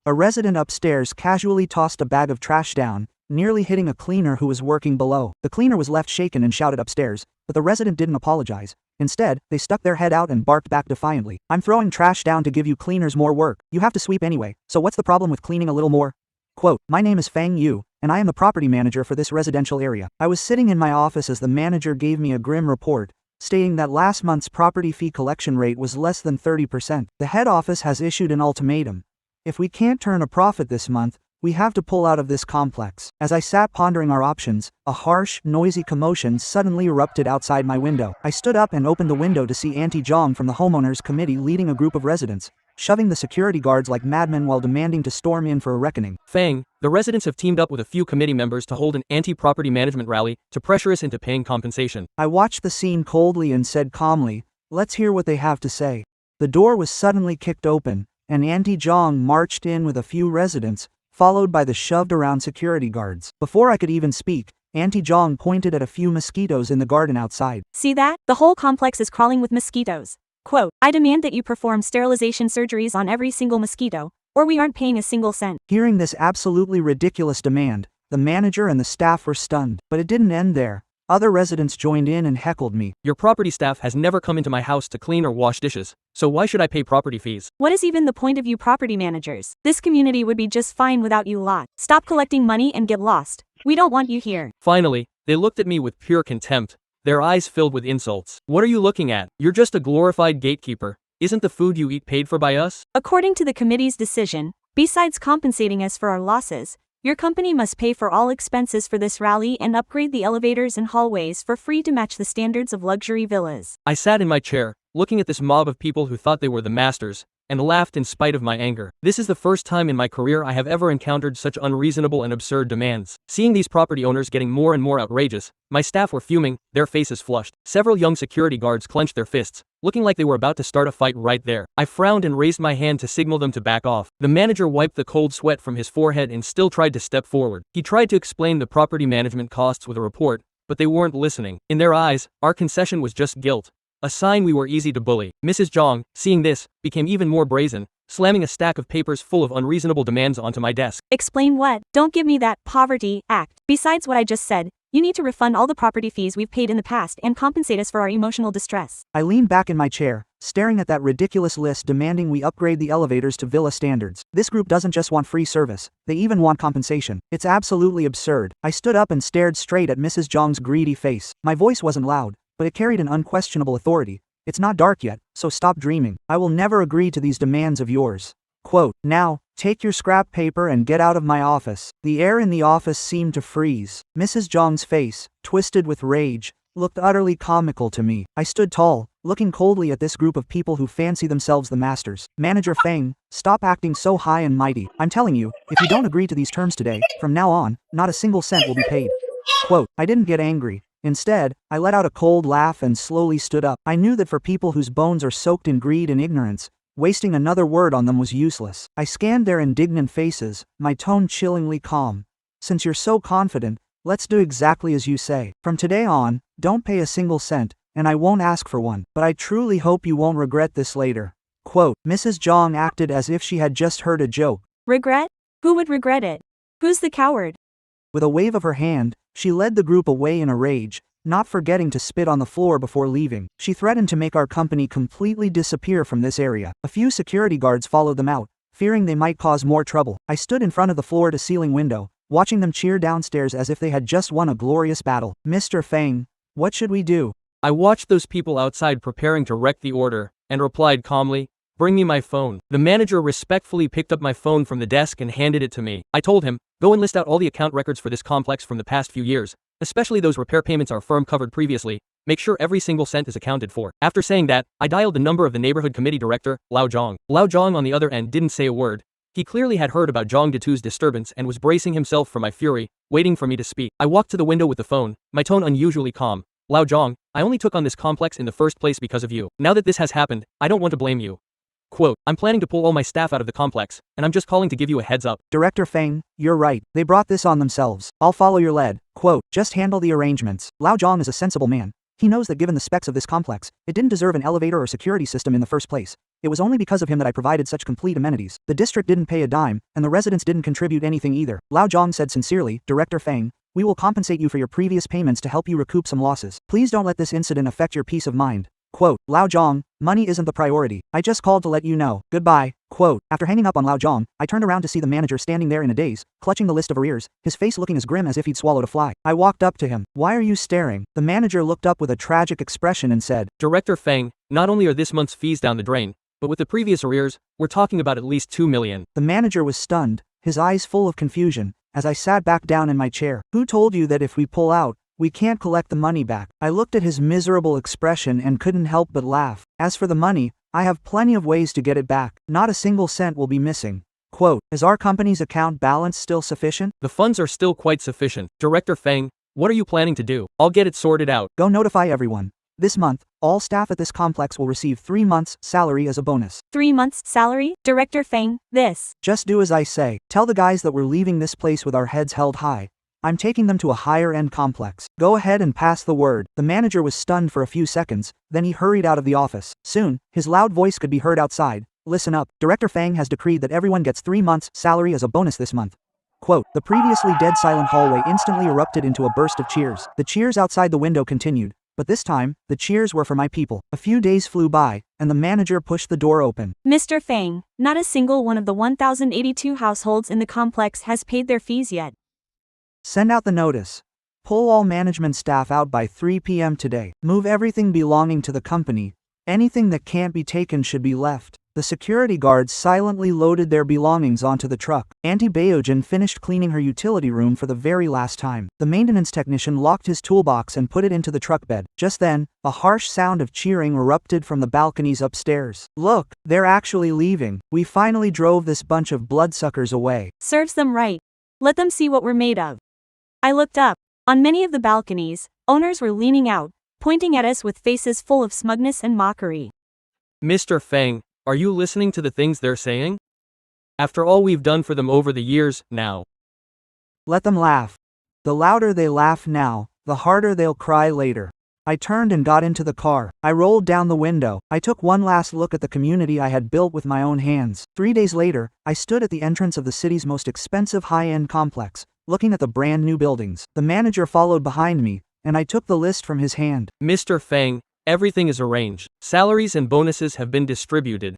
A resident upstairs casually tossed a bag of trash down, nearly hitting a cleaner who was working below. The cleaner was left shaken and shouted upstairs, but the resident didn't apologize. Instead, they stuck their head out and barked back defiantly. "I'm throwing trash down to give you cleaners more work. You have to sweep anyway, so what's the problem with cleaning a little more?" Quote, "My name is Fang Yu, and I am the property manager for this residential area. I was sitting in my office as the manager gave me a grim report, stating that last month's property fee collection rate was less than 30%. The head office has issued an ultimatum. If we can't turn a profit this month, we have to pull out of this complex." As I sat pondering our options, a harsh, noisy commotion suddenly erupted outside my window. I stood up and opened the window to see Auntie Zhang from the homeowners committee leading a group of residents, shoving the security guards like madmen while demanding to storm in for a reckoning. "Fang, the residents have teamed up with a few committee members to hold an anti-property management rally to pressure us into paying compensation." I watched the scene coldly and said calmly, "Let's hear what they have to say." The door was suddenly kicked open, and Auntie Zhang marched in with a few residents, followed by the shoved-around security guards. Before I could even speak, Auntie Zhang pointed at a few mosquitoes in the garden outside. "See that? The whole complex is crawling with mosquitoes. Quote, I demand that you perform sterilization surgeries on every single mosquito, or we aren't paying a single cent." Hearing this absolutely ridiculous demand, the manager and the staff were stunned. But it didn't end there. Other residents joined in and heckled me. "Your property staff has never come into my house to clean or wash dishes, so why should I pay property fees?" "What is even the point of you property managers? This community would be just fine without you lot. Stop collecting money and get lost. We don't want you here." Finally, they looked at me with pure contempt, their eyes filled with insults. "What are you looking at? You're just a glorified gatekeeper. Isn't the food you eat paid for by us?" "According to the committee's decision, besides compensating us for our losses, your company must pay for all expenses for this rally and upgrade the elevators and hallways for free to match the standards of luxury villas." I sat in my chair, looking at this mob of people who thought they were the masters, and laughed in spite of my anger. This is the first time in my career I have ever encountered such unreasonable and absurd demands. Seeing these property owners getting more and more outrageous, my staff were fuming, their faces flushed. Several young security guards clenched their fists, looking like they were about to start a fight right there. I frowned and raised my hand to signal them to back off. The manager wiped the cold sweat from his forehead and still tried to step forward. He tried to explain the property management costs with a report, but they weren't listening. In their eyes, our concession was just guilt, a sign we were easy to bully. Mrs. Zhang, seeing this, became even more brazen, slamming a stack of papers full of unreasonable demands onto my desk. "Explain what? Don't give me that Poverty Act. Besides what I just said, you need to refund all the property fees we've paid in the past and compensate us for our emotional distress." I leaned back in my chair, staring at that ridiculous list demanding we upgrade the elevators to villa standards. This group doesn't just want free service, they even want compensation. It's absolutely absurd. I stood up and stared straight at Mrs. Zhang's greedy face. My voice wasn't loud, but it carried an unquestionable authority. "It's not dark yet, so stop dreaming. I will never agree to these demands of yours." Quote, "Now, take your scrap paper and get out of my office." The air in the office seemed to freeze. Mrs. Zhang's face, twisted with rage, looked utterly comical to me. I stood tall, looking coldly at this group of people who fancy themselves the masters. "Manager Fang, stop acting so high and mighty. I'm telling you, if you don't agree to these terms today, from now on, not a single cent will be paid." Quote, I didn't get angry. Instead, I let out a cold laugh and slowly stood up. I knew that for people whose bones are soaked in greed and ignorance, wasting another word on them was useless. I scanned their indignant faces, my tone chillingly calm. "Since you're so confident, let's do exactly as you say. From today on, don't pay a single cent, and I won't ask for one. But I truly hope you won't regret this later." Quote, Mrs. Zhang acted as if she had just heard a joke. "Regret? Who would regret it? Who's the coward?" With a wave of her hand, she led the group away in a rage, not forgetting to spit on the floor before leaving. She threatened to make our company completely disappear from this area. A few security guards followed them out, fearing they might cause more trouble. I stood in front of the floor-to-ceiling window, watching them cheer downstairs as if they had just won a glorious battle. "Mr. Fang, what should we do?" I watched those people outside preparing to wreck the order, and replied calmly, "Bring me my phone." The manager respectfully picked up my phone from the desk and handed it to me. I told him, "Go and list out all the account records for this complex from the past few years, especially those repair payments our firm covered previously. Make sure every single cent is accounted for." After saying that, I dialed the number of the neighborhood committee director, Lao Zhang. Lao Zhang on the other end didn't say a word. He clearly had heard about Zhang Detu's disturbance and was bracing himself for my fury, waiting for me to speak. I walked to the window with the phone, my tone unusually calm. "Lao Zhang, I only took on this complex in the first place because of you. Now that this has happened, I don't want to blame you. Quote, I'm planning to pull all my staff out of the complex, and I'm just calling to give you a heads up." Director Fang, you're right. They brought this on themselves. I'll follow your lead. Quote, just handle the arrangements. Lao Zhang is a sensible man. He knows that given the specs of this complex, it didn't deserve an elevator or security system in the first place. It was only because of him that I provided such complete amenities. The district didn't pay a dime, and the residents didn't contribute anything either. Lao Zhang said sincerely, Director Feng, we will compensate you for your previous payments to help you recoup some losses. Please don't let this incident affect your peace of mind. Quote, Lao Zhang, money isn't the priority. I just called to let you know. Goodbye. Quote, after hanging up on Lao Zhang, I turned around to see the manager standing there in a daze, clutching the list of arrears, his face looking as grim as if he'd swallowed a fly. I walked up to him. Why are you staring? The manager looked up with a tragic expression and said, Director Feng, not only are this month's fees down the drain, but with the previous arrears, we're talking about at least 2 million. The manager was stunned, his eyes full of confusion, as I sat back down in my chair. Who told you that if we pull out, we can't collect the money back? I looked at his miserable expression and couldn't help but laugh. As for the money, I have plenty of ways to get it back. Not a single cent will be missing. Quote, is our company's account balance still sufficient? The funds are still quite sufficient. Director Feng, what are you planning to do? I'll get it sorted out. Go notify everyone. This month, all staff at this complex will receive 3 months' salary as a bonus. 3 months' salary? Director Feng, this. Just do as I say. Tell the guys that we're leaving this place with our heads held high. I'm taking them to a higher-end complex. Go ahead and pass the word. The manager was stunned for a few seconds, then he hurried out of the office. Soon, his loud voice could be heard outside. Listen up. Director Feng has decreed that everyone gets 3 months' salary as a bonus this month. Quote, the previously dead silent hallway instantly erupted into a burst of cheers. The cheers outside the window continued, but this time, the cheers were for my people. A few days flew by, and the manager pushed the door open. Mr. Feng, not a single one of the 1,082 households in the complex has paid their fees yet. Send out the notice. Pull all management staff out by 3 p.m. today. Move everything belonging to the company. Anything that can't be taken should be left. The security guards silently loaded their belongings onto the truck. Auntie Baojin finished cleaning her utility room for the very last time. The maintenance technician locked his toolbox and put it into the truck bed. Just then, a harsh sound of cheering erupted from the balconies upstairs. Look, they're actually leaving. We finally drove this bunch of bloodsuckers away. Serves them right. Let them see what we're made of. I looked up. On many of the balconies, owners were leaning out, pointing at us with faces full of smugness and mockery. Mr. Feng, are you listening to the things they're saying? After all we've done for them over the years, now. Let them laugh. The louder they laugh now, the harder they'll cry later. I turned and got into the car. I rolled down the window. I took one last look at the community I had built with my own hands. 3 days later, I stood at the entrance of the city's most expensive high-end complex, looking at the brand new buildings. The manager followed behind me, and I took the list from his hand. Mr. Feng, everything is arranged. Salaries and bonuses have been distributed.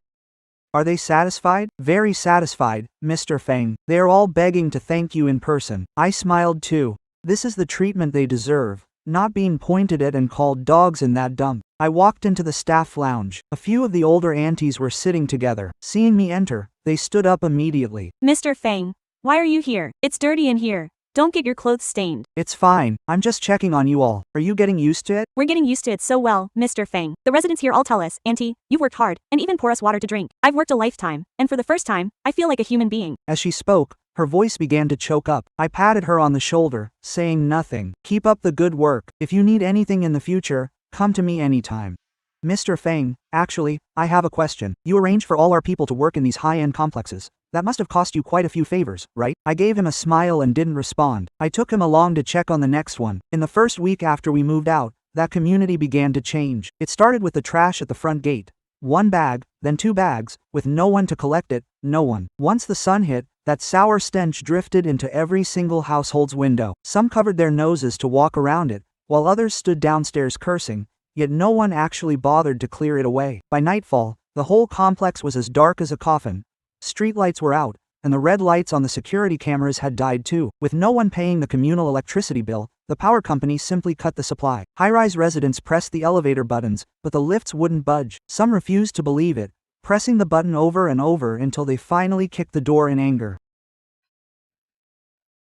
Are they satisfied? Very satisfied, Mr. Feng. They are all begging to thank you in person. I smiled too. This is the treatment they deserve, not being pointed at and called dogs in that dump. I walked into the staff lounge. A few of the older aunties were sitting together. Seeing me enter, they stood up immediately. Mr. Feng, why are you here? It's dirty in here. Don't get your clothes stained. It's fine. I'm just checking on you all. Are you getting used to it? We're getting used to it so well, Mr. Feng. The residents here all tell us, Auntie, you've worked hard, and even pour us water to drink. I've worked a lifetime, and for the first time, I feel like a human being. As she spoke, her voice began to choke up. I patted her on the shoulder, saying nothing. Keep up the good work. If you need anything in the future, come to me anytime. Mr. Feng, actually, I have a question. You arrange for all our people to work in these high-end complexes. That must have cost you quite a few favors, right? I gave him a smile and didn't respond. I took him along to check on the next one. In the first week after we moved out, that community began to change. It started with the trash at the front gate. 1 bag, then 2 bags, with no one to collect it, no one. Once the sun hit, that sour stench drifted into every single household's window. Some covered their noses to walk around it, while others stood downstairs cursing, yet no one actually bothered to clear it away. By nightfall, the whole complex was as dark as a coffin. Streetlights were out, and the red lights on the security cameras had died too. With no one paying the communal electricity bill, the power company simply cut the supply. High-rise residents pressed the elevator buttons, but the lifts wouldn't budge. Some refused to believe it, pressing the button over and over until they finally kicked the door in anger.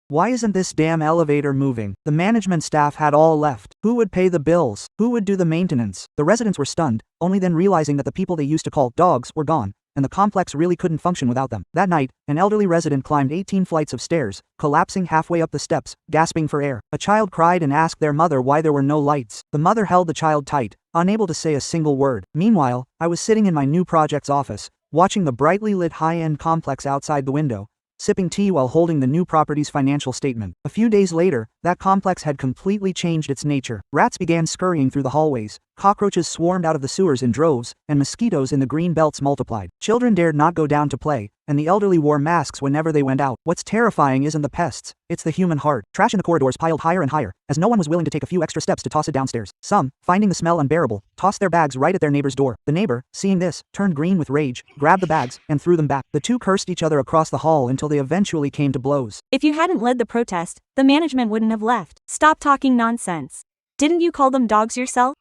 Why isn't this damn elevator moving? The management staff had all left. Who would pay the bills? Who would do the maintenance? The residents were stunned, only then realizing that the people they used to call dogs were gone, and the complex really couldn't function without them. That night, an elderly resident climbed 18 flights of stairs, collapsing halfway up the steps, gasping for air. A child cried and asked their mother why there were no lights. The mother held the child tight, unable to say a single word. Meanwhile, I was sitting in my new project's office, watching the brightly lit high-end complex outside the window, sipping tea while holding the new property's financial statement. A few days later, that complex had completely changed its nature. Rats began scurrying through the hallways, Cockroaches swarmed out of the sewers in droves, and mosquitoes in the green belts multiplied. Children dared not go down to play, and the elderly wore masks whenever they went out. What's terrifying isn't the pests, it's the human heart. Trash in the corridors piled higher and higher, as no one was willing to take a few extra steps to toss it downstairs. Some, finding the smell unbearable, tossed their bags right at their neighbor's door. The neighbor, seeing this, turned green with rage, grabbed the bags, and threw them back. The two cursed each other across the hall until they eventually came to blows. If you hadn't led the protest, the management wouldn't have left. Stop talking nonsense. Didn't you call them dogs yourself?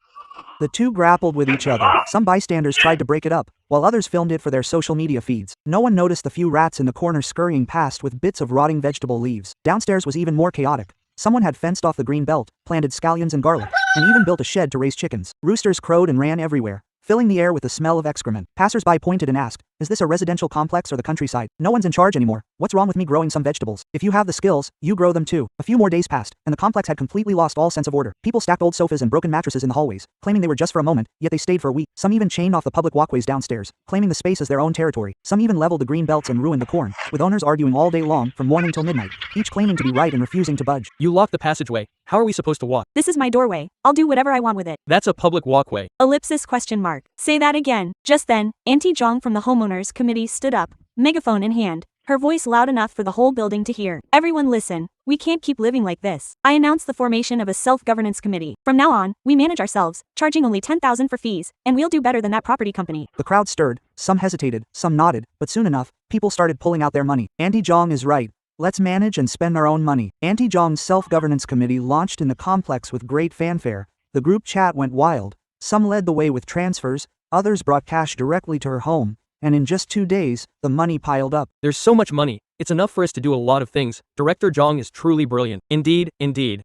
The two grappled with each other. Some bystanders tried to break it up, while others filmed it for their social media feeds. No one noticed the few rats in the corner scurrying past with bits of rotting vegetable leaves. Downstairs was even more chaotic. Someone had fenced off the green belt, planted scallions and garlic, and even built a shed to raise chickens. Roosters crowed and ran everywhere, filling the air with the smell of excrement. Passers-by pointed and asked, "Is this a residential complex or the countryside? No one's in charge anymore. What's wrong with me growing some vegetables? If you have the skills, you grow them too." A few more days passed, and the complex had completely lost all sense of order. People stacked old sofas and broken mattresses in the hallways, claiming they were just for a moment, yet they stayed for a week. Some even chained off the public walkways downstairs, claiming the space as their own territory. Some even leveled the green belts and ruined the corn, with owners arguing all day long from morning till midnight, each claiming to be right and refusing to budge. You locked the passageway. How are we supposed to walk? This is my doorway. I'll do whatever I want with it. That's a public walkway. Ellipsis question mark. Say that again. Just then, Auntie Zhang from the homeowners committee stood up, megaphone in hand, her voice loud enough for the whole building to hear. Everyone listen. We can't keep living like this. I announce the formation of a self-governance committee. From now on, we manage ourselves, charging only $10,000 for fees, and we'll do better than that property company. The crowd stirred, some hesitated, some nodded, but soon enough, people started pulling out their money. Auntie Zhang is right. Let's manage and spend our own money. Auntie Zhang's self-governance committee launched in the complex with great fanfare. The group chat went wild. Some led the way with transfers, others brought cash directly to her home, and in just 2 days, the money piled up. There's so much money. It's enough for us to do a lot of things. Director Zhang is truly brilliant. Indeed.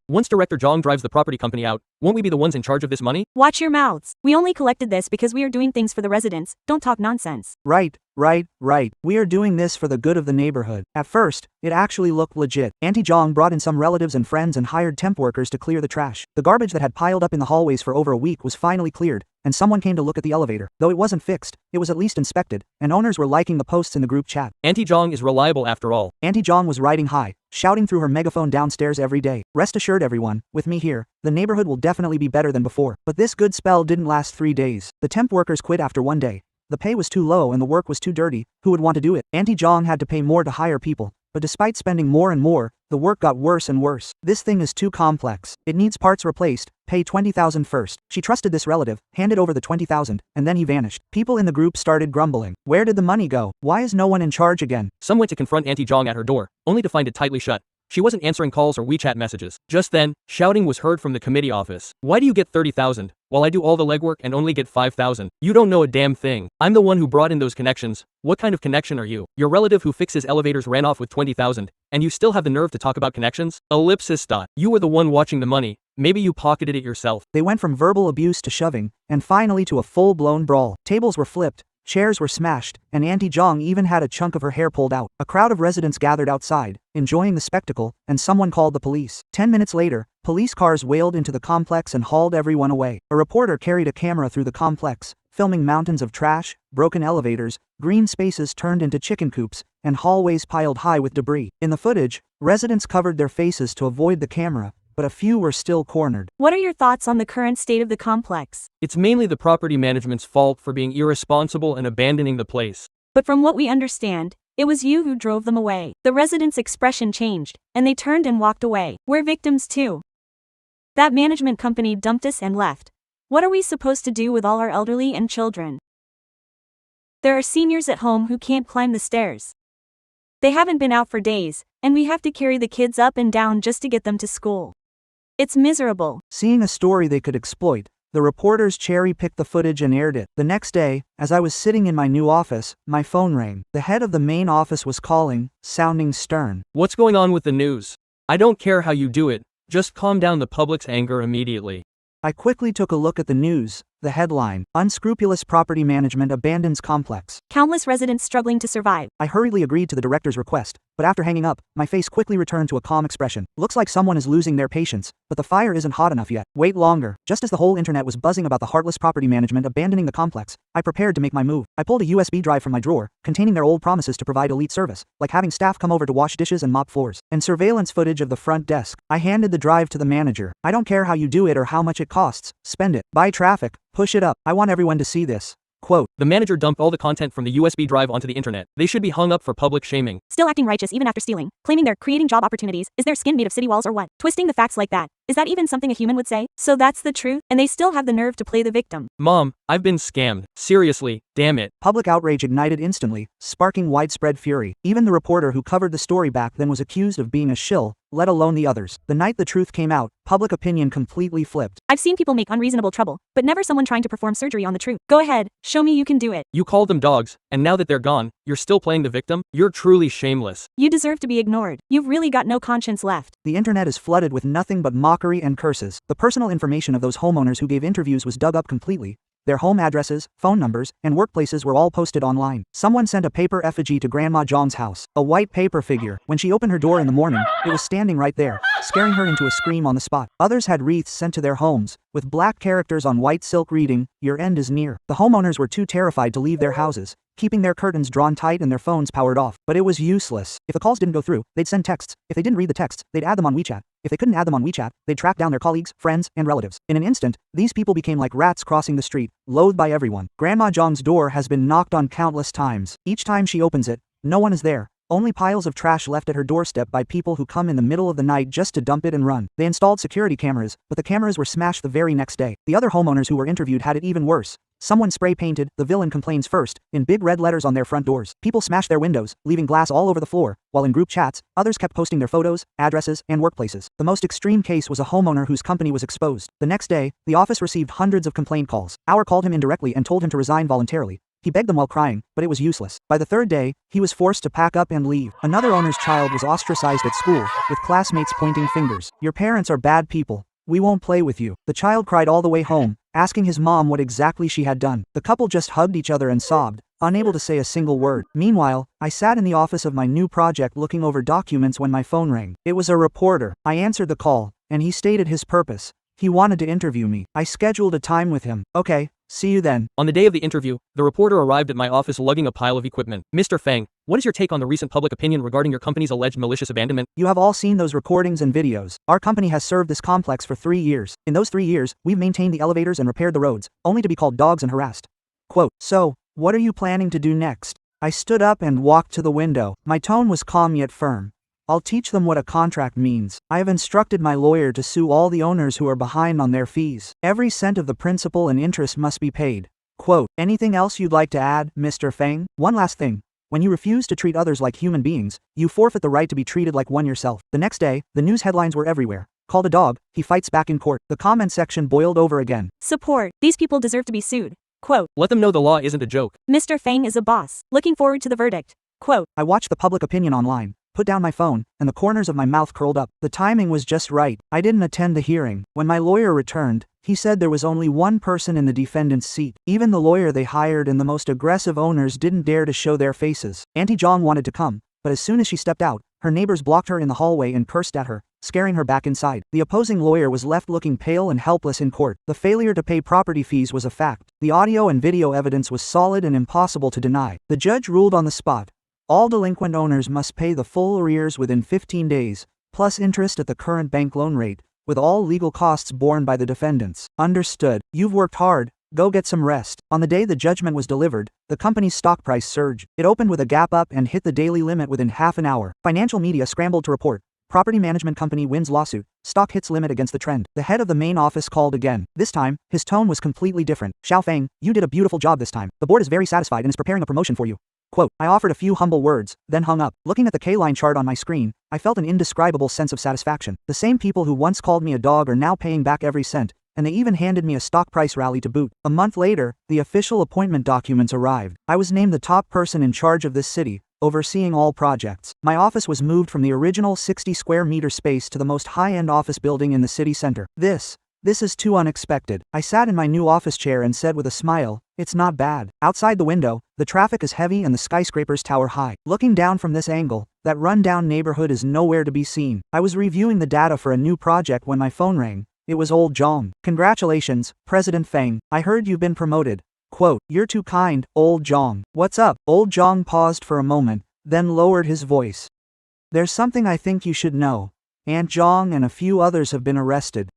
Once Director Zhang drives the property company out, won't we be the ones in charge of this money? Watch your mouths. We only collected this because we are doing things for the residents. Don't talk nonsense. Right. We are doing this for the good of the neighborhood. At first, it actually looked legit. Auntie Zhang brought in some relatives and friends and hired temp workers to clear the trash. The garbage that had piled up in the hallways for over a week was finally cleared, and someone came to look at the elevator. Though it wasn't fixed, it was at least inspected, and owners were liking the posts in the group chat. Auntie Zhang is reliable after all. Auntie Zhang was riding high, shouting through her megaphone downstairs every day. Rest assured everyone, with me here, the neighborhood will definitely be better than before. But this good spell didn't last 3 days. The temp workers quit after 1 day. The pay was too low and the work was too dirty. Who would want to do it? Auntie Zhang had to pay more to hire people, but despite spending more and more, the work got worse and worse. This thing is too complex. It needs parts replaced. Pay $20,000 first. She trusted this relative, handed over the $20,000, and then he vanished. People in the group started grumbling. Where did the money go? Why is no one in charge again? Some went to confront Auntie Zhang at her door, only to find it tightly shut. She wasn't answering calls or WeChat messages. Just then, shouting was heard from the committee office. Why do you get $30,000, while I do all the legwork and only get $5,000? You don't know a damn thing. I'm the one who brought in those connections. What kind of connection are you? Your relative who fixes elevators ran off with $20,000, and you still have the nerve to talk about connections? Ellipsis. You were the one watching the money. Maybe you pocketed it yourself. They went from verbal abuse to shoving, and finally to a full-blown brawl. Tables were flipped. Chairs were smashed, and Auntie Zhang even had a chunk of her hair pulled out. A crowd of residents gathered outside, enjoying the spectacle, and someone called the police. 10 minutes later, police cars wailed into the complex and hauled everyone away. A reporter carried a camera through the complex, filming mountains of trash, broken elevators, green spaces turned into chicken coops, and hallways piled high with debris. In the footage, residents covered their faces to avoid the camera, but a few were still cornered. What are your thoughts on the current state of the complex? It's mainly the property management's fault for being irresponsible and abandoning the place. But from what we understand, it was you who drove them away. The residents' expression changed, and they turned and walked away. We're victims too. That management company dumped us and left. What are we supposed to do with all our elderly and children? There are seniors at home who can't climb the stairs. They haven't been out for days, and we have to carry the kids up and down just to get them to school. It's miserable. Seeing a story they could exploit, the reporters cherry-picked the footage and aired it. The next day, as I was sitting in my new office, my phone rang. The head of the main office was calling, sounding stern. What's going on with the news? I don't care how you do it, just calm down the public's anger immediately. I quickly took a look at the news. The headline, Unscrupulous Property Management Abandons Complex. Countless residents struggling to survive. I hurriedly agreed to the director's request, but after hanging up, my face quickly returned to a calm expression. Looks like someone is losing their patience, but the fire isn't hot enough yet. Wait longer. Just as the whole internet was buzzing about the heartless property management abandoning the complex, I prepared to make my move. I pulled a USB drive from my drawer, containing their old promises to provide elite service, like having staff come over to wash dishes and mop floors, and surveillance footage of the front desk. I handed the drive to the manager. I don't care how you do it or how much it costs. Spend it. Buy traffic. Push it up. I want everyone to see this. Quote, The manager dumped all the content from the USB drive onto the internet. They should be hung up for public shaming. Still acting righteous even after stealing, claiming they're creating job opportunities. Is their skin made of city walls or what? Twisting the facts like that. Is that even something a human would say? So that's the truth? And they still have the nerve to play the victim. Mom, I've been scammed. Seriously, damn it. Public outrage ignited instantly, sparking widespread fury. Even the reporter who covered the story back then was accused of being a shill, let alone the others. The night the truth came out, public opinion completely flipped. I've seen people make unreasonable trouble, but never someone trying to perform surgery on the truth. Go ahead, show me you can do it. You called them dogs, and now that they're gone, you're still playing the victim? You're truly shameless. You deserve to be ignored. You've really got no conscience left. The internet is flooded with nothing but mockery and curses. The personal information of those homeowners who gave interviews was dug up completely. Their home addresses, phone numbers, and workplaces were all posted online. Someone sent a paper effigy to Grandma Zhang's house, a white paper figure. When she opened her door in the morning, it was standing right there, scaring her into a scream on the spot. Others had wreaths sent to their homes, with black characters on white silk reading, "Your end is near." The homeowners were too terrified to leave their houses, keeping their curtains drawn tight and their phones powered off. But it was useless. If the calls didn't go through, they'd send texts. If they didn't read the texts, they'd add them on WeChat. If they couldn't add them on WeChat, they'd track down their colleagues, friends, and relatives. In an instant, these people became like rats crossing the street, loathed by everyone. Grandma Zhang's door has been knocked on countless times. Each time she opens it, no one is there. Only piles of trash left at her doorstep by people who come in the middle of the night just to dump it and run. They installed security cameras, but the cameras were smashed the very next day. The other homeowners who were interviewed had it even worse. Someone spray painted, "The villain complains first," in big red letters on their front doors. People smashed their windows, leaving glass all over the floor, while in group chats, others kept posting their photos, addresses, and workplaces. The most extreme case was a homeowner whose company was exposed. The next day, the office received hundreds of complaint calls. Our called him indirectly and told him to resign voluntarily. He begged them while crying, but it was useless. By the third day, he was forced to pack up and leave. Another owner's child was ostracized at school, with classmates pointing fingers. "Your parents are bad people. We won't play with you." The child cried all the way home, asking his mom what exactly she had done. The couple just hugged each other and sobbed, unable to say a single word. Meanwhile, I sat in the office of my new project looking over documents when my phone rang. It was a reporter. I answered the call, and he stated his purpose. He wanted to interview me. I scheduled a time with him. "Okay, see you then." On the day of the interview, the reporter arrived at my office lugging a pile of equipment. Mr. Fang, what is your take on the recent public opinion regarding your company's alleged malicious abandonment? You have all seen those recordings and videos. Our company has served this complex for 3 years. In those 3 years, we've maintained the elevators and repaired the roads, only to be called dogs and harassed. Quote, "So, what are you planning to do next?" I stood up and walked to the window. My tone was calm yet firm. "I'll teach them what a contract means. I have instructed my lawyer to sue all the owners who are behind on their fees. Every cent of the principal and interest must be paid." Quote, "Anything else you'd like to add, Mr. Fang?" One last thing. When you refuse to treat others like human beings, you forfeit the right to be treated like one yourself. The next day, the news headlines were everywhere. Called a dog, he fights back in court. The comment section boiled over again. Support. These people deserve to be sued. Quote, Let them know the law isn't a joke. Mr. Fang is a boss. Looking forward to the verdict. Quote, I watched the public opinion online, put down my phone, and the corners of my mouth curled up. The timing was just right. I didn't attend the hearing. When my lawyer returned, he said there was only one person in the defendant's seat. Even the lawyer they hired and the most aggressive owners didn't dare to show their faces. Auntie Zhang wanted to come, but as soon as she stepped out, her neighbors blocked her in the hallway and cursed at her, scaring her back inside. The opposing lawyer was left looking pale and helpless in court. The failure to pay property fees was a fact. The audio and video evidence was solid and impossible to deny. The judge ruled on the spot. All delinquent owners must pay the full arrears within 15 days, plus interest at the current bank loan rate, with all legal costs borne by the defendants. Understood. You've worked hard. Go get some rest. On the day the judgment was delivered, the company's stock price surged. It opened with a gap up and hit the daily limit within half an hour. Financial media scrambled to report. Property management company wins lawsuit. Stock hits limit against the trend. The head of the main office called again. This time, his tone was completely different. Xiao Feng, you did a beautiful job this time. The board is very satisfied and is preparing a promotion for you. Quote, I offered a few humble words, then hung up. Looking at the K-line chart on my screen, I felt an indescribable sense of satisfaction. The same people who once called me a dog are now paying back every cent, and they even handed me a stock price rally to boot. A month later, the official appointment documents arrived. I was named the top person in charge of this city, overseeing all projects. My office was moved from the original 60 square meter space to the most high-end office building in the city center. This This is too unexpected. I sat in my new office chair and said with a smile, it's not bad. Outside the window, the traffic is heavy and the skyscrapers tower high. Looking down from this angle, that run-down neighborhood is nowhere to be seen. I was reviewing the data for a new project when my phone rang. It was old Zhang. Congratulations, President Feng. I heard you've been promoted. Quote, you're too kind, old Zhang. What's up? Old Zhang paused for a moment, then lowered his voice. There's something I think you should know. Aunt Zhang and a few others have been arrested.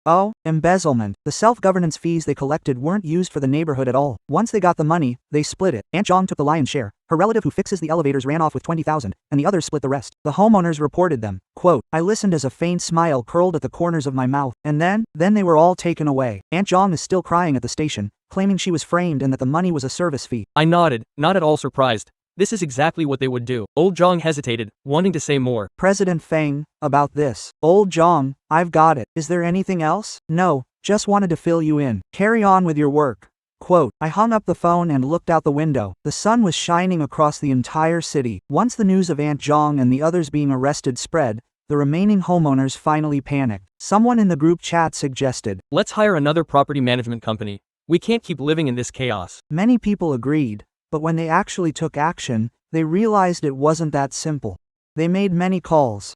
Oh, embezzlement. The self-governance fees they collected weren't used for the neighborhood at all. Once they got the money, they split it. Aunt Zhang took the lion's share. Her relative who fixes the elevators ran off with 20,000, and the others split the rest. The homeowners reported them. Quote, I listened as a faint smile curled at the corners of my mouth. And then they were all taken away. Aunt Zhang is still crying at the station, claiming she was framed and that the money was a service fee. I nodded, not at all surprised. This is exactly what they would do. Old Zhang hesitated, wanting to say more. President Feng, about this. Old Zhang, I've got it. Is there anything else? No, just wanted to fill you in. Carry on with your work. Quote, I hung up the phone and looked out the window. The sun was shining across the entire city. Once the news of Aunt Zhang and the others being arrested spread, the remaining homeowners finally panicked. Someone in the group chat suggested, let's hire another property management company. We can't keep living in this chaos. Many people agreed. But when they actually took action, they realized it wasn't that simple. They made many calls.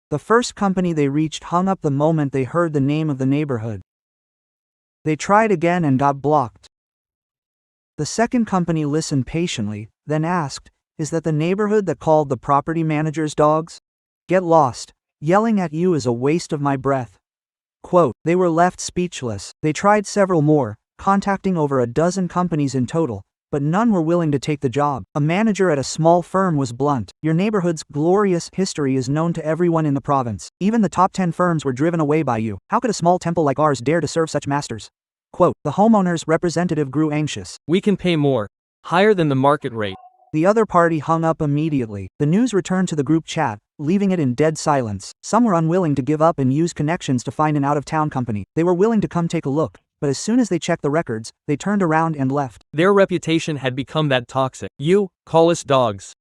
The first company they reached hung up the moment they heard the name of the neighborhood. They tried again and got blocked. The second company listened patiently, then asked, is that the neighborhood that called the property manager's dogs? Get lost. Yelling at you is a waste of my breath. Quote, they were left speechless. They tried several more, contacting over a dozen companies in total. But none were willing to take the job. A manager at a small firm was blunt. Your neighborhood's glorious history is known to everyone in the province. Even the top 10 firms were driven away by you. How could a small temple like ours dare to serve such masters? Quote, the homeowner's representative grew anxious. We can pay more. Higher than the market rate. The other party hung up immediately. The news returned to the group chat, leaving it in dead silence. Some were unwilling to give up and use connections to find an out-of-town company. They were willing to come take a look. But as soon as they checked the records, they turned around and left. Their reputation had become that toxic. You call us dogs.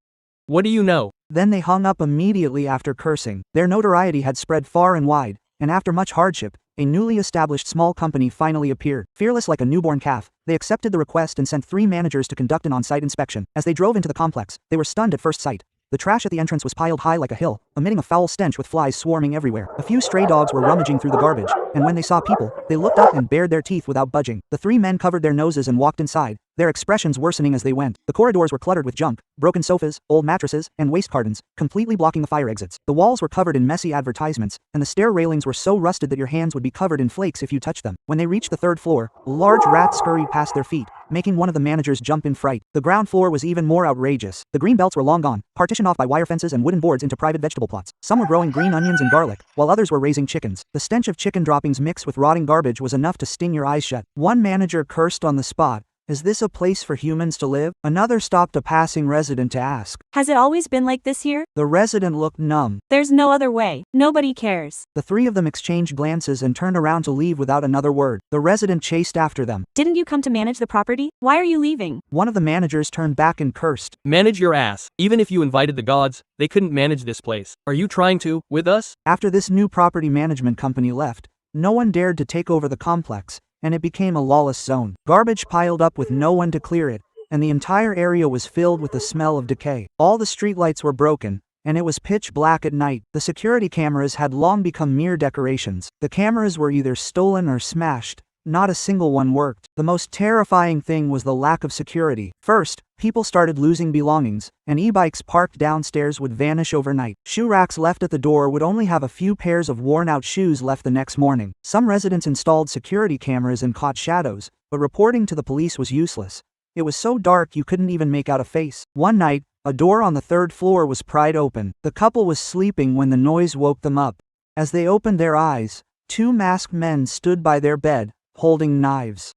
What do you know? Then they hung up immediately after cursing. Their notoriety had spread far and wide, and after much hardship, a newly established small company finally appeared. Fearless like a newborn calf, they accepted the request and sent 3 managers to conduct an on-site inspection. As they drove into the complex, they were stunned at first sight. The trash at the entrance was piled high like a hill, emitting a foul stench with flies swarming everywhere. A few stray dogs were rummaging through the garbage, and when they saw people, they looked up and bared their teeth without budging. The 3 men covered their noses and walked inside, their expressions worsening as they went. The corridors were cluttered with junk, broken sofas, old mattresses, and waste cartons, completely blocking the fire exits. The walls were covered in messy advertisements, and the stair railings were so rusted that your hands would be covered in flakes if you touched them. When they reached the 3rd floor, large rats scurried past their feet, making one of the managers jump in fright. The ground floor was even more outrageous. The green belts were long gone, partitioned off by wire fences and wooden boards into private vegetable plots. Some were growing green onions and garlic, while others were raising chickens. The stench of chicken droppings mixed with rotting garbage was enough to sting your eyes shut. One manager cursed on the spot. Is this a place for humans to live? Another stopped a passing resident to ask. Has it always been like this here? The resident looked numb. There's no other way. Nobody cares. The 3 of them exchanged glances and turned around to leave without another word. The resident chased after them. Didn't you come to manage the property? Why are you leaving? One of the managers turned back and cursed. Manage your ass. Even if you invited the gods, they couldn't manage this place. Are you trying to, with us? After this new property management company left, no one dared to take over the complex, and it became a lawless zone. Garbage piled up with no one to clear it, and the entire area was filled with the smell of decay. All the streetlights were broken, and it was pitch black at night. The security cameras had long become mere decorations. The cameras were either stolen or smashed. Not a single one worked. The most terrifying thing was the lack of security. First, people started losing belongings, and e-bikes parked downstairs would vanish overnight. Shoe racks left at the door would only have a few pairs of worn-out shoes left the next morning. Some residents installed security cameras and caught shadows, but reporting to the police was useless. It was so dark you couldn't even make out a face. One night, a door on the 3rd floor was pried open. The couple was sleeping when the noise woke them up. As they opened their eyes, 2 masked men stood by their bed, holding knives.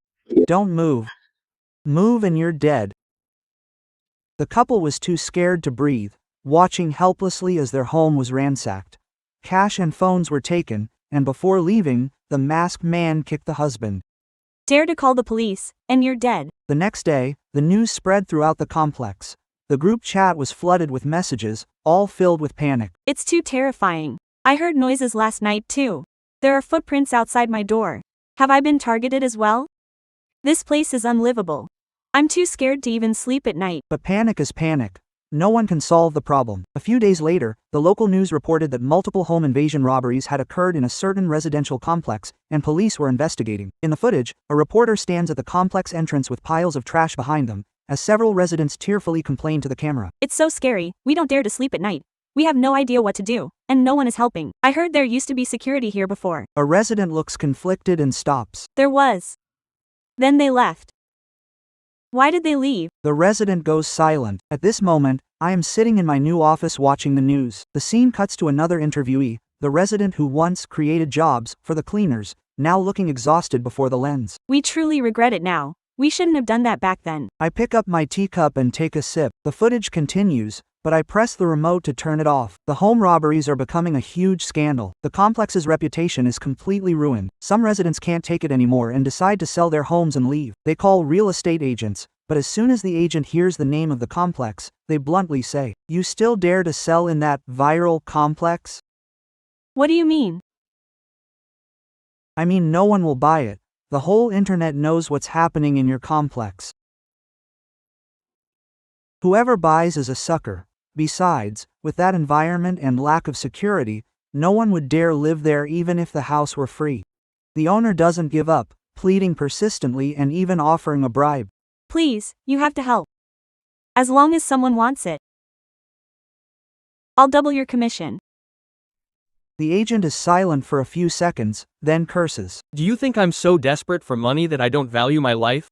Don't move. Move and you're dead. The couple was too scared to breathe, watching helplessly as their home was ransacked. Cash and phones were taken, and before leaving, the masked man kicked the husband. Dare to call the police, and you're dead. The next day, the news spread throughout the complex. The group chat was flooded with messages, all filled with panic. It's too terrifying. I heard noises last night too. There are footprints outside my door. Have I been targeted as well? This place is unlivable. I'm too scared to even sleep at night. But panic is panic. No one can solve the problem. A few days later, the local news reported that multiple home invasion robberies had occurred in a certain residential complex, and police were investigating. In the footage, a reporter stands at the complex entrance with piles of trash behind them, as several residents tearfully complain to the camera. It's so scary, we don't dare to sleep at night. We have no idea what to do, and no one is helping. I heard there used to be security here before. A resident looks conflicted and stops. There was. Then they left. Why did they leave? The resident goes silent. At this moment, I am sitting in my new office watching the news. The scene cuts to another interviewee, the resident who once created jobs for the cleaners, now looking exhausted before the lens. We truly regret it now. We shouldn't have done that back then. I pick up my teacup and take a sip. The footage continues, but I press the remote to turn it off. The home robberies are becoming a huge scandal. The complex's reputation is completely ruined. Some residents can't take it anymore and decide to sell their homes and leave. They call real estate agents, but as soon as the agent hears the name of the complex, they bluntly say, "You still dare to sell in that viral complex?" What do you mean? I mean, no one will buy it. The whole internet knows what's happening in your complex. Whoever buys is a sucker. Besides, with that environment and lack of security, no one would dare live there even if the house were free. The owner doesn't give up, pleading persistently and even offering a bribe. Please, you have to help. As long as someone wants it. I'll double your commission. The agent is silent for a few seconds, then curses. Do you think I'm so desperate for money that I don't value my life?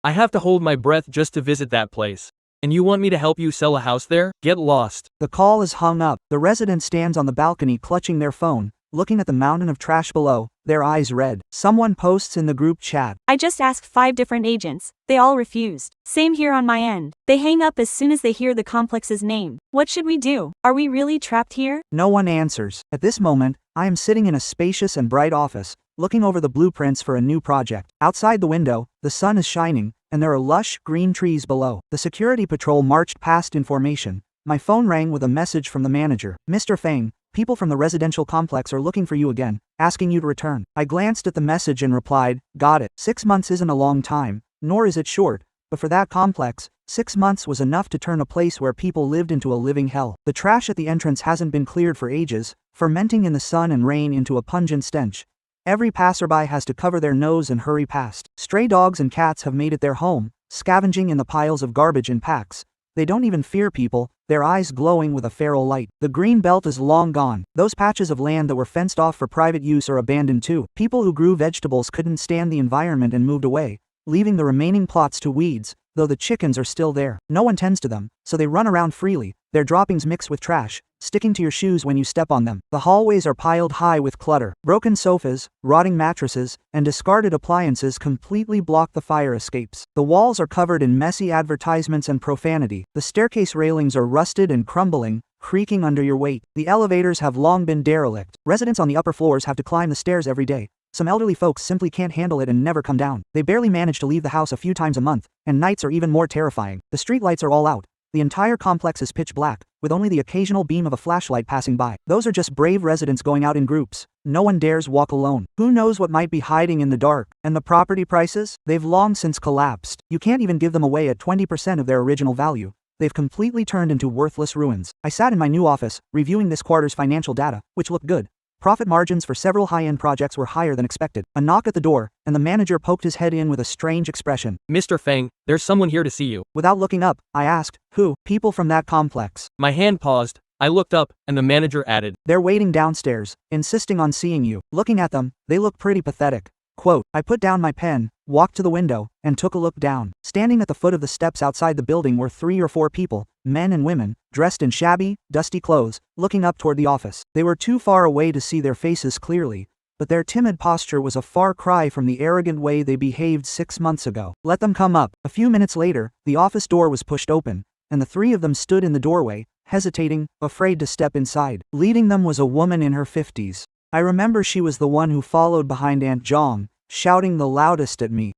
I have to hold my breath just to visit that place. And you want me to help you sell a house there? Get lost. The call is hung up. The resident stands on the balcony clutching their phone, looking at the mountain of trash below, their eyes red. Someone posts in the group chat. I just asked 5 different agents. They all refused. Same here on my end. They hang up as soon as they hear the complex's name. What should we do? Are we really trapped here? No one answers. At this moment, I am sitting in a spacious and bright office, looking over the blueprints for a new project. Outside the window, the sun is shining, and there are lush, green trees below. The security patrol marched past in formation. My phone rang with a message from the manager. "Mr. Fang, people from the residential complex are looking for you again, asking you to return." I glanced at the message and replied, "Got it. 6 months isn't a long time, nor is it short, but for that complex, 6 months was enough to turn a place where people lived into a living hell. The trash at the entrance hasn't been cleared for ages, fermenting in the sun and rain into a pungent stench. Every passerby has to cover their nose and hurry past. Stray dogs and cats have made it their home, scavenging in the piles of garbage in packs. They don't even fear people, their eyes glowing with a feral light. The green belt is long gone. Those patches of land that were fenced off for private use are abandoned too. People who grew vegetables couldn't stand the environment and moved away, leaving the remaining plots to weeds, though the chickens are still there. No one tends to them, so they run around freely, their droppings mixed with trash, sticking to your shoes when you step on them. The hallways are piled high with clutter. Broken sofas, rotting mattresses, and discarded appliances completely block the fire escapes. The walls are covered in messy advertisements and profanity. The staircase railings are rusted and crumbling, creaking under your weight. The elevators have long been derelict. Residents on the upper floors have to climb the stairs every day. Some elderly folks simply can't handle it and never come down. They barely manage to leave the house a few times a month, and nights are even more terrifying. The streetlights are all out. The entire complex is pitch black, with only the occasional beam of a flashlight passing by. Those are just brave residents going out in groups. No one dares walk alone. Who knows what might be hiding in the dark? And the property prices? They've long since collapsed. You can't even give them away at 20% of their original value. They've completely turned into worthless ruins. I sat in my new office, reviewing this quarter's financial data, which looked good. Profit margins for several high-end projects were higher than expected. A knock at the door, and the manager poked his head in with a strange expression. Mr. Fang, there's someone here to see you. Without looking up, I asked, "Who?" "People from that complex." My hand paused. I looked up, and the manager added, "They're waiting downstairs, insisting on seeing you." Looking at them, they look pretty pathetic. Quote, I put down my pen, walked to the window, and took a look down. Standing at the foot of the steps outside the building were 3 or 4 people, men and women, dressed in shabby, dusty clothes, looking up toward the office. They were too far away to see their faces clearly, but their timid posture was a far cry from the arrogant way they behaved 6 months ago. Let them come up. A few minutes later, the office door was pushed open, and the 3 of them stood in the doorway, hesitating, afraid to step inside. Leading them was a woman in her 50s. I remember she was the one who followed behind Aunt Zhang, shouting the loudest at me.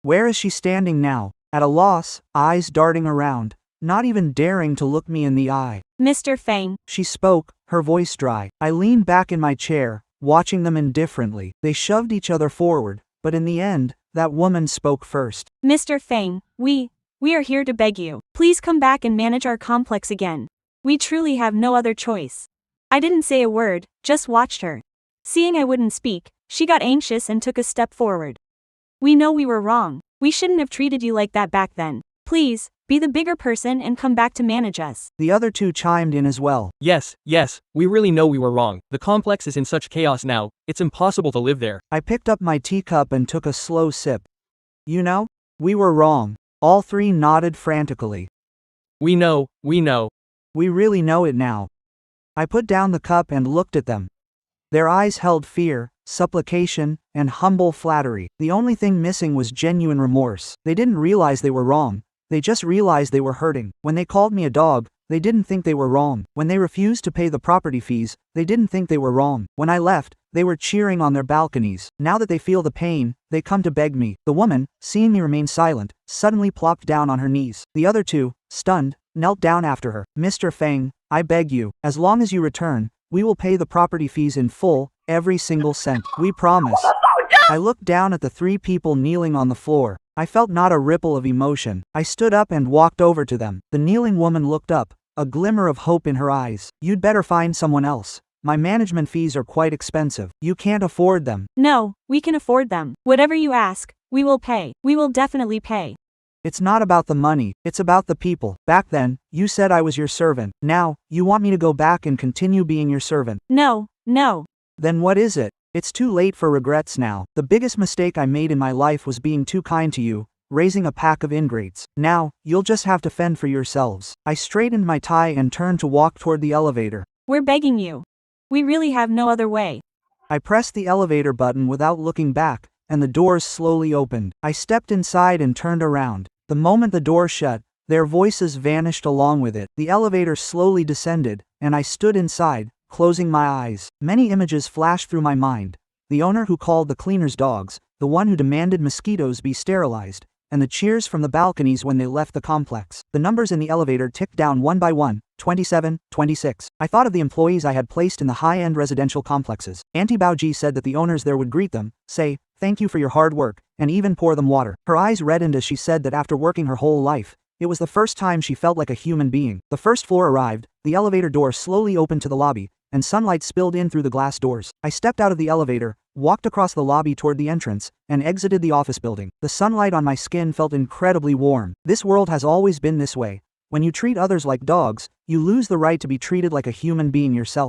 Where is she standing now? At a loss, eyes darting around, not even daring to look me in the eye. Mr. Fang. She spoke, her voice dry. I leaned back in my chair, watching them indifferently. They shoved each other forward, but in the end, that woman spoke first. Mr. Fang, we are here to beg you. Please come back and manage our complex again. We truly have no other choice. I didn't say a word, just watched her. Seeing I wouldn't speak, she got anxious and took a step forward. We know we were wrong. We shouldn't have treated you like that back then. Please, be the bigger person and come back to manage us. The other two chimed in as well. Yes, we really know we were wrong. The complex is in such chaos now, it's impossible to live there. I picked up my teacup and took a slow sip. You know, we were wrong. All three nodded frantically. We know. We really know it now. I put down the cup and looked at them. Their eyes held fear, supplication, and humble flattery. The only thing missing was genuine remorse. They didn't realize they were wrong. They just realized they were hurting. When they called me a dog, they didn't think they were wrong. When they refused to pay the property fees, they didn't think they were wrong. When I left, they were cheering on their balconies. Now that they feel the pain, they come to beg me. The woman, seeing me remain silent, suddenly plopped down on her knees. The other two, stunned, knelt down after her. Mr. Fang, I beg you, as long as you return, we will pay the property fees in full, every single cent. We promise. I looked down at the three people kneeling on the floor. I felt not a ripple of emotion. I stood up and walked over to them. The kneeling woman looked up, a glimmer of hope in her eyes. You'd better find someone else. My management fees are quite expensive. You can't afford them. No, we can afford them. Whatever you ask, we will pay. We will definitely pay. It's not about the money, it's about the people. Back then, you said I was your servant. Now, you want me to go back and continue being your servant. No. Then what is it? It's too late for regrets now. The biggest mistake I made in my life was being too kind to you, raising a pack of ingrates. Now, you'll just have to fend for yourselves. I straightened my tie and turned to walk toward the elevator. We're begging you. We really have no other way. I pressed the elevator button without looking back, and the doors slowly opened. I stepped inside and turned around. The moment the door shut, their voices vanished along with it. The elevator slowly descended, and I stood inside, closing my eyes. Many images flashed through my mind. The owner who called the cleaners dogs, the one who demanded mosquitoes be sterilized, and the cheers from the balconies when they left the complex. The numbers in the elevator ticked down one by one, 27, 26. I thought of the employees I had placed in the high-end residential complexes. Auntie Baoji said that the owners there would greet them, say, "Thank you for your hard work," and even pour them water. Her eyes reddened as she said that after working her whole life, it was the first time she felt like a human being. The first floor arrived, the elevator door slowly opened to the lobby, and sunlight spilled in through the glass doors. I stepped out of the elevator, walked across the lobby toward the entrance, and exited the office building. The sunlight on my skin felt incredibly warm. This world has always been this way. When you treat others like dogs, you lose the right to be treated like a human being yourself.